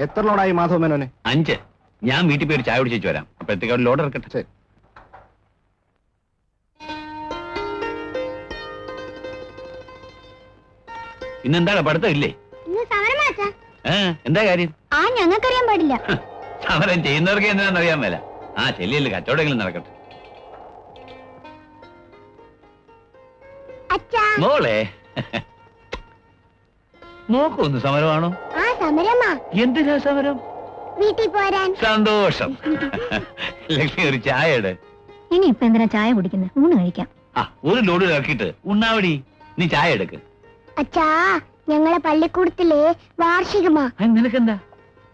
എത്ര ലോഡായി മാധവ മേനോനെ? 5. ഞാൻ വീട്ടിൽ പോയി ഒരു ചായ കുടിച്ചു വരാം. അപ്പോഴത്തേക്ക് ഒരു ലോഡ് ഇറക്കട്ടെ. ശരി. ഇന്നെന്താണ് പഠിത്തം ഇല്ലേ? എന്താ കാര്യം? ഞങ്ങൾക്കറിയാൻ പാടില്ല. സമരം ചെയ്യുന്നവർക്ക് എന്താണെന്ന് അറിയാൻ മേല. ചെല്ലിയല്ലേ, കച്ചവടമെങ്കിലും നടക്കട്ടെ. മോളെ, നോക്കൊന്ന് സമരമാണോ? എന്തിനാ സമരം? വീട്ടിൽ പോരാൻ. സന്തോഷം. ലക്ഷ്മി, ഒരു ചായ ഇട്. ഇനി ഇപ്പൊ എന്തിനാ ചായ കുടിക്കുന്നത്? ഊണ് കഴിക്കാം. ഒരു ലോഡ് ഇറക്കിയിട്ട് ഉണ്ണാവടി. നീ ചായ എടുക്ക്. അച്ഛാ, ഞങ്ങളെ പള്ളിക്കൂടത്തിലെ വാർഷികമാ. നിനക്കെന്താ?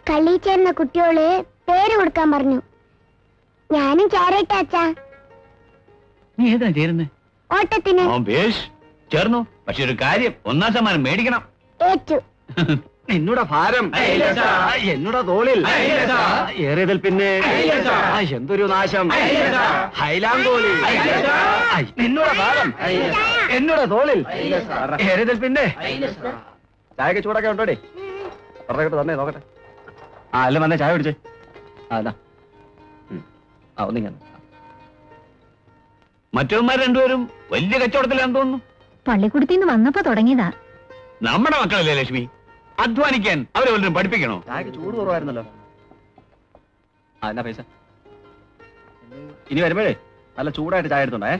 കളി ചേർന്ന കുട്ടിയോള് പേര് കൊടുക്കാൻ പറഞ്ഞു. ഞാനും ചേരട്ടെ അച്ഛാ? നീ ഏതാ ചേരുന്നേ? ഓട്ടത്തിന്. ചേർന്നു. പക്ഷെ ഒരു കാര്യം, 1ാം സമ്മാനം മേടിക്കണം. ഏറ്റു. എന്നോട ഭാരം എന്നോട തോളിൽ ഏറിയതിൽ പിന്നെ എന്തൊരു നാശം. ഹൈലാങ്കോലി എന്നോട ഭാരം എന്നോട തോളിൽ ഏറിയതിൽ പിന്നെ. ചായക്ക് ചൂടൊക്കെ ഉണ്ടോടെ? പറഞ്ഞിട്ട് തന്നെ നോക്കട്ടെ. അല്ല വന്നേ, ചായ പിടിച്ചേ. ഒന്നിങ്ങനെ. മറ്റവന്മാർ രണ്ടുപേരും വലിയ കച്ചവടത്തിലാന്ന് തോന്നുന്നു. പള്ളിക്കൂടത്തിന്ന് വന്നപ്പോ തുടങ്ങിയതാ. നമ്മുടെ മക്കളല്ലേ ലക്ഷ്മി, അധ്വാനിക്കാൻ അവരെ വല്ലതും പഠിപ്പിക്കണോ? ചായക്ക് ചൂട് കുറവായിരുന്നല്ലോ. എന്നാ പൈസ ഇനി വരുമ്പോഴേ നല്ല ചൂടായിട്ട് ചായ എടുത്തോണ്ടേ.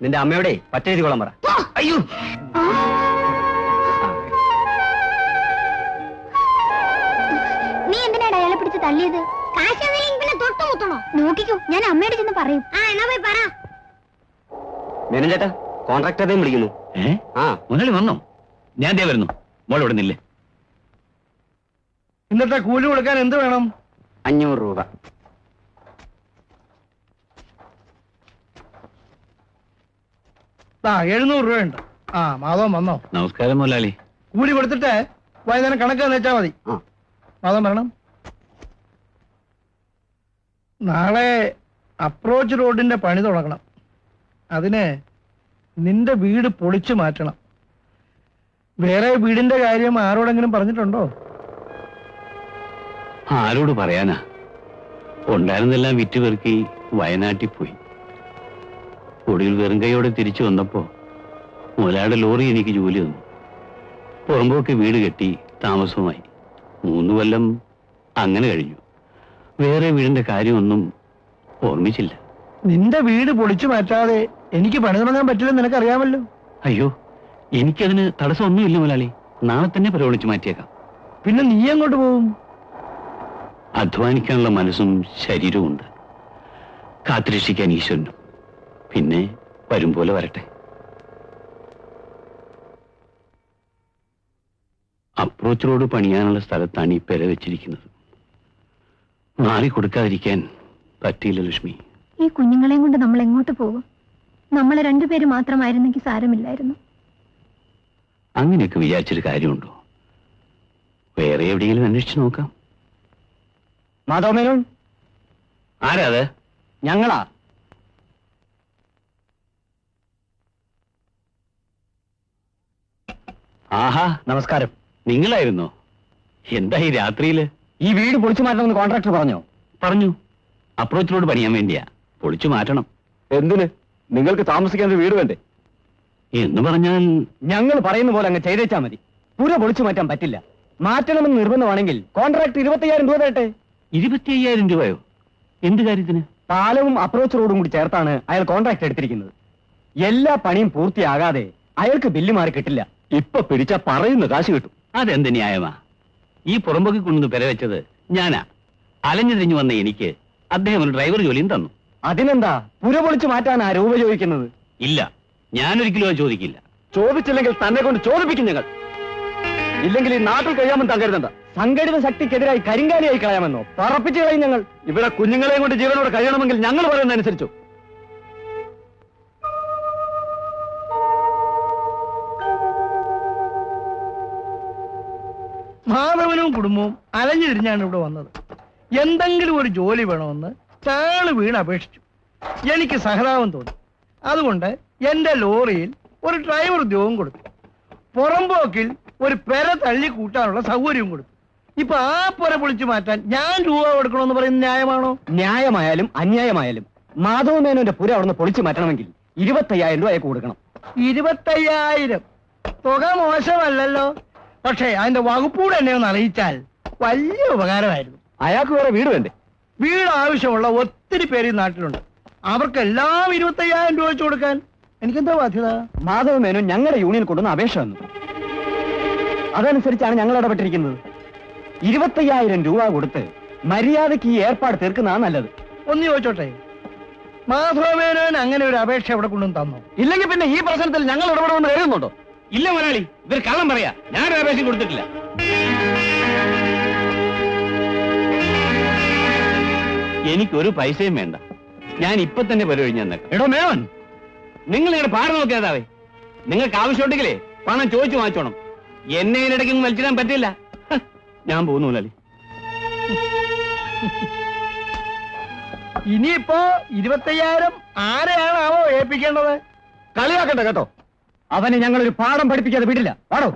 നിന്റെ അമ്മയോടെ പറ്റെഴുതിക്കോളാൻ പറ. അയ്യോ, നീ എന്തിനാണ് അയാളെ പിടിച്ച് തള്ളിയത്? നോക്കിക്കോ, ഞാൻ അമ്മയോട് ചെന്ന് പറയും. മേനൻ ചേട്ടാ, കോൺട്രാക്ടറേയും വിളിക്കുന്നു. മുതലാളി വന്നോ? ഞാൻ ദേ വരുന്നു. മോൾ ഇവിടെ നില്ലേ. ഇന്നത്തെ കൂലി കൊടുക്കാൻ എന്ത് വേണം? 500 രൂപ. ആ 700 രൂപയുണ്ട്. മാധവൻ വന്നോ? നമസ്കാരം മുതലാളി. കൂലി കൊടുത്തിട്ട് വൈകുന്നേരം കണക്ക് വെച്ചാൽ മതി. മാധവൻ വരണം. നാളെ അപ്രോച്ച് റോഡിന്റെ പണി തുടങ്ങണം. അതിന് നിന്റെ വീട് പൊളിച്ചു മാറ്റണം. വേറെ വീടിന്റെ കാര്യം ആരോടെങ്കിലും പറഞ്ഞിട്ടുണ്ടോ? ആരോട് പറയാനാ? ഉണ്ടായിരുന്നെല്ലാം വിറ്റ് പെറുക്കി വയനാട്ടിൽ പോയി. ഒടുവിൽ വെറും കൈയോടെ തിരിച്ചു വന്നപ്പോ മുതലാളിയുടെ ലോറി എനിക്ക് ജോലി തന്നു. പുറമ്പോക്ക് വീട് കെട്ടി താമസവുമായി 3 കൊല്ലം അങ്ങനെ കഴിഞ്ഞു. വേറെ വീടിന്റെ കാര്യമൊന്നും ഓർമ്മിച്ചില്ല. നിന്റെ വീട് പൊളിച്ചു മാറ്റാതെ എനിക്ക് പണി തുടങ്ങാൻ പറ്റില്ലെന്ന് നിനക്കറിയാമല്ലോ. അയ്യോ, എനിക്കതിന് തടസ്സമൊന്നുമില്ല മുതലാളി. നാളെ തന്നെ പരിഗണിച്ച് മാറ്റിയേക്കാം. പിന്നെ നീ അങ്ങോട്ട് പോകും? അധ്വാനിക്കാനുള്ള മനസ്സും ശരീരവും ഉണ്ട്. കാത്തുരക്ഷിക്കാൻ ഈശ്വരനും. പിന്നെ വരും പോലെ വരട്ടെ. അപ്രോച്ച് റോഡ് പണിയാനുള്ള സ്ഥലത്താണ് ഈ പെര വെച്ചിരിക്കുന്നത്. മാറി കൊടുക്കാതിരിക്കാൻ പറ്റിയില്ല ലക്ഷ്മി. ഈ കുഞ്ഞുങ്ങളെയും കൊണ്ട് നമ്മൾ എങ്ങോട്ട് പോകും? നമ്മളെ 2 പേര് മാത്രമായിരുന്നെങ്കിൽ സാരമില്ലായിരുന്നു. അങ്ങനെയൊക്കെ വിചാരിച്ചൊരു കാര്യമുണ്ടോ? വേറെ എവിടെയെങ്കിലും അന്വേഷിച്ചു നോക്കാം. മാധവ മേനോൻ? ആരാ അത്? ഞങ്ങളാ. ആഹാ, നമസ്കാരം. നിങ്ങളായിരുന്നോ? എന്താ ഈ രാത്രിയില്? ഈ വീട് പൊളിച്ചു മാറ്റണമെന്ന് കോൺട്രാക്ടർ പറഞ്ഞോ? പറഞ്ഞു. അപ്രോച്ച് റോഡ് പണിയാൻ വേണ്ടിയാ. പൊളിച്ചു മാറ്റണം. എന്തിന്? നിങ്ങൾക്ക് താമസിക്കാൻ ഒരു വീട് വേണ്ടേ? എന്ന് പറഞ്ഞാൽ ഞങ്ങൾ പറയുന്ന പോലെ അങ്ങ് ചെയ്തേച്ചാ മതി. പുര പൊളിച്ചു മാറ്റാൻ പറ്റില്ല. മാറ്റണമെന്ന് നിർബന്ധമാണെങ്കിൽ കോൺട്രാക്ട് 25,000 രൂപ തരട്ടെ. 25,000 രൂപയോ? എന്ത് കാര്യത്തിന്? പാലവും അപ്രോച്ച് റോഡും കൂടി ചേർത്താണ് അയാൾ കോൺട്രാക്ട് എടുത്തിരിക്കുന്നത്. എല്ലാ പണിയും പൂർത്തിയാകാതെ അയാൾക്ക് ബില്ല് മാറി കിട്ടില്ല. ഇപ്പൊ പിടിച്ച പറയുന്ന കാശ് കിട്ടും. അതെന്ത് ന്യായമാ? ഈ പുറമ്പൊക്കെ കൊണ്ടുവന്ന് പെരവെച്ചത് ഞാനാ. അലഞ്ഞു തിരിഞ്ഞു വന്ന എനിക്ക് അദ്ദേഹം ഒരു ഡ്രൈവർ ജോലിയും തന്നു. അതിനെന്താ പുര പൊളിച്ചു മാറ്റാനാ രൂപ ചോദിക്കുന്നത്? ഇല്ല, ഞാനൊരിക്കലും അത് ചോദിക്കില്ല. ചോദിച്ചില്ലെങ്കിൽ തന്നെ കൊണ്ട് ചോദിപ്പിക്കും ഞങ്ങൾ. ഇല്ലെങ്കിൽ ഈ നാട്ടിൽ കഴിയാമെന്ന് താൻ കരുതണ്ട. സംഘടിത ശക്തിക്കെതിരായി കരിങ്കാലിയായി കളയാമെന്നോ? പറപ്പിച്ചു കളയും ഞങ്ങൾ. ഇവിടെ കുഞ്ഞുങ്ങളെയും കൊണ്ട് ജീവനോട് കഴിയണമെങ്കിൽ ഞങ്ങൾ പറയുന്നതനുസരിച്ചു. മാധവനും കുടുംബവും അലഞ്ഞു തിരിഞ്ഞാണ് ഇവിടെ വന്നത്. എന്തെങ്കിലും ഒരു ജോലി വേണമെന്ന് ചാള് വീണ് അപേക്ഷിച്ചു. എനിക്ക് സഹതാപം തോന്നി. അതുകൊണ്ട് എന്റെ ലോറിയിൽ ഒരു ഡ്രൈവർ ഉദ്യോഗം കൊടുത്തു. പുറമ്പോക്കിൽ ഒരു പെര തള്ളി കൂട്ടാനുള്ള സൗകര്യവും കൊടുത്തു. ഇപ്പൊ ആ പുര പൊളിച്ചു മാറ്റാൻ ഞാൻ രൂപ കൊടുക്കണമെന്ന് പറയുന്നത് ന്യായമാണോ? ന്യായമായാലും അന്യായമായാലും മാധവമേനോന്റെ പുര അവിടുന്ന് പൊളിച്ചു മാറ്റണമെങ്കിൽ 25,000 രൂപ അയക്ക് കൊടുക്കണം. 25,000 തുക മോശമല്ലല്ലോ. പക്ഷേ അതിന്റെ വകുപ്പൂടെ എന്നെ ഒന്ന് അറിയിച്ചാൽ വലിയ ഉപകാരമായിരുന്നു. അയാൾക്ക് വേറെ വീട് വേണ്ടേ? വീട് ആവശ്യമുള്ള ഒത്തിരി പേര് ഈ നാട്ടിലുണ്ട്. അവർക്കെല്ലാം 25,000 രൂപ വെച്ച് കൊടുക്കാൻ എനിക്കെന്താ ബാധ്യത? മാധവമേനോൻ ഞങ്ങളുടെ യൂണിയൻ കൊണ്ടുവന്ന് അപേക്ഷ വന്നു. അതനുസരിച്ചാണ് ഞങ്ങൾ ഇടപെട്ടിരിക്കുന്നത്. 25,000 രൂപ കൊടുത്ത് മര്യാദയ്ക്ക് ഈ ഏർപ്പാട് തീർക്കുന്നതാണ് നല്ലത്. ഒന്ന് ചോദിച്ചോട്ടെ, മാധവമേനോൻ അങ്ങനെ ഒരു അപേക്ഷ എവിടെ കൊണ്ടുവന്ന് തന്നോ? ഇല്ലെങ്കിൽ പിന്നെ ഈ പ്രശ്നത്തിൽ ഞങ്ങൾ ഇടപെടണമെന്ന് എഴുതുന്നുണ്ടോ? ഇല്ല മുതലാളി, ഇവർ കള്ളം പറയാ. ഞാൻ അപേക്ഷ കൊടുത്തിട്ടില്ല. എനിക്കൊരു പൈസയും വേണ്ട. ഞാൻ ഇപ്പൊ തന്നെ പരിവഴിഞ്ഞു തന്നേക്കാം. എടോ മേനോൻ, നിങ്ങൾ നിങ്ങളുടെ പാട് നോക്കിയതാവേ. നിങ്ങൾക്ക് ആവശ്യമുണ്ടെങ്കിലേ പണം ചോദിച്ചു വാങ്ങിച്ചോണം. എന്നെ ഇതിനിടയ്ക്കൊന്നും വലിച്ചിടാൻ പറ്റില്ല. ഹ്, ഞാൻ പോകുന്നു മുതലാളി. ഇനിയിപ്പോ 25,000 ആരെയാണാവോ ഏൽപ്പിക്കേണ്ടത്? കളിയാക്കണ്ട കേട്ടോ. അവന് ഞങ്ങളൊരു പാഠം പഠിപ്പിക്കാതെ വിടില്ല. പാടോ.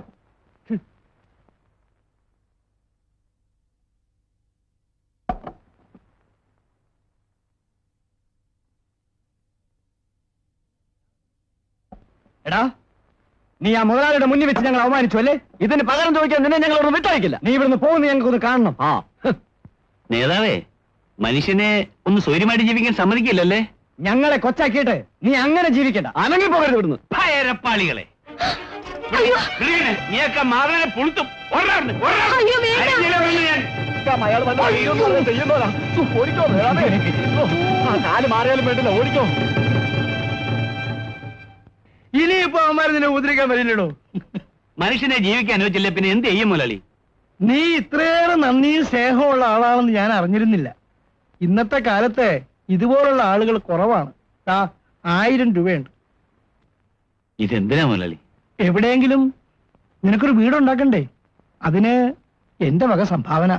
എടാ, നീ ആ മുതലാളിയുടെ മുന്നിൽ വെച്ച് ഞങ്ങൾ അവമാനിച്ചു അല്ലേ? ഇതിന് പകരം ചോദിക്കാൻ നിന്നെ ഞങ്ങൾ ഇവിടെ വിട്ടയക്കില്ല. നീ ഇവിടുന്ന് പോകുന്ന ഞങ്ങൾക്കൊന്ന് കാണണം. ആ നേതാവേ, മനുഷ്യനെ ഒന്ന് സ്വൈര്യമായിട്ട് ജീവിക്കാൻ സമ്മതിക്കില്ലല്ലേ? ഞങ്ങളെ കൊച്ചാക്കിയിട്ട് നീ അങ്ങനെ ജീവിക്കണ്ട. അനങ്ങി പോകരുത് ഇവിടുന്ന്. ഭയരപ്പാളികളെ, നീയൊക്കെ മാധവനെ പുളുത്തും. ഓടിക്കോ, കാല് മാറിയാലും വേണ്ടില്ല, ഓടിക്കോ. ഇനിയിപ്പോ അവന്മാർ നിന്നെ ഉപദ്രവിക്കാൻ വരില്ലടോ. മനുഷ്യനെ ജീവിക്കാൻ അനുവദിച്ചില്ല, പിന്നെ എന്ത് ചെയ്യും മുതലാളി? നീ ഇത്രയേറെ നന്ദിയും സ്നേഹമുള്ള ആളാണെന്ന് ഞാൻ അറിഞ്ഞിരുന്നില്ല. ഇന്നത്തെ കാലത്ത് ഇതുപോലുള്ള ആളുകൾ കുറവാണ്. 1000 രൂപയുണ്ട്. ഇതെന്തിനാ മുതലാളി? എവിടെയെങ്കിലും നിനക്കൊരു വീടുണ്ടാക്കണ്ടേ? അതിന് എന്റെ വക സംഭാവന.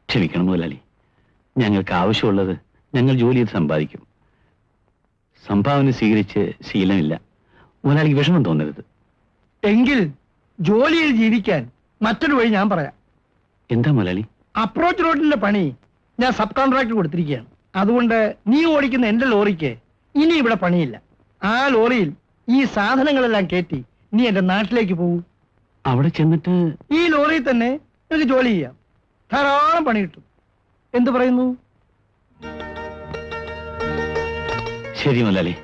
ക്ഷമിക്കണം മുതലാളി, ഞങ്ങൾക്ക് ആവശ്യമുള്ളത് ഞങ്ങൾ ജോലി ചെയ്ത് സമ്പാദിക്കും. സംഭാവന സ്വീകരിച്ച് ശീലമില്ല. മുതലാളിക്ക് വിഷമം തോന്നരുത്. എങ്കിൽ ജോലിയിൽ ജീവിക്കാൻ മറ്റൊരു വഴി ഞാൻ പറയാം. എന്താ മുതലാളി? അപ്രോച്ച് റോഡിന്റെ പണി ഞാൻ സബ് കോൺട്രാക്ട് കൊടുത്തിരിക്കുകയാണ്. അതുകൊണ്ട് നീ ഓടിക്കുന്ന എന്റെ ലോറിക്ക് ഇനി ഇവിടെ പണിയില്ല. ആ ലോറിയിൽ ഈ സാധനങ്ങളെല്ലാം കയറ്റി നീ എന്റെ നാട്ടിലേക്ക് പോകും. അവിടെ ചെന്നിട്ട് ഈ ലോറിയിൽ തന്നെ നിനക്ക് ജോലി ചെയ്യാം. ധാരാളം പണി കിട്ടും. എന്തു പറയുന്നു? ശരി മുതലാളി.